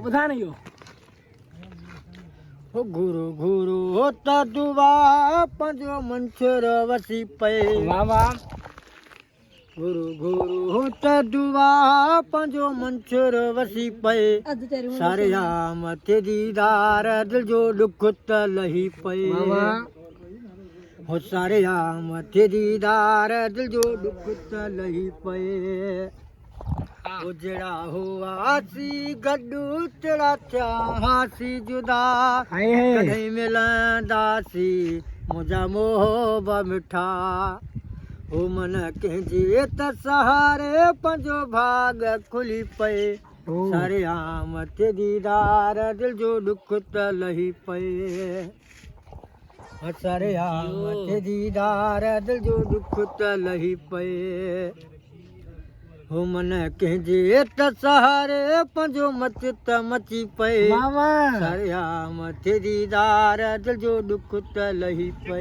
બધા નહીં गुरु गुरु होता दुआ पंजो मंचर वसी पे વાહ વાહ गुरु गुरु होता दुआ पंजो मंचर वसी पे सारे आम ते दीदार दिल जो दुख लही पे વાહ વાહ हो सारे आम ते दीदार दिल जो दुख लही पे उजड़ा हुआ सी गड्डू तेरा चाहासी जुदा हाय हाय कहीं मिलंदा सी मुझा मोहबा मिठा हो मन कंहिंजे त सहारे पंजो भाग खुली पे सारे आम ते दीदार दिल जो दुख त लही पे सारे आम ते दीदार दिल जो दुख त लही पे हो मन कंहिंजे त सहारे पंजो मच त मची पे વાહ વાહ सारे आम ते दीदार दिल जो दुख त लही पे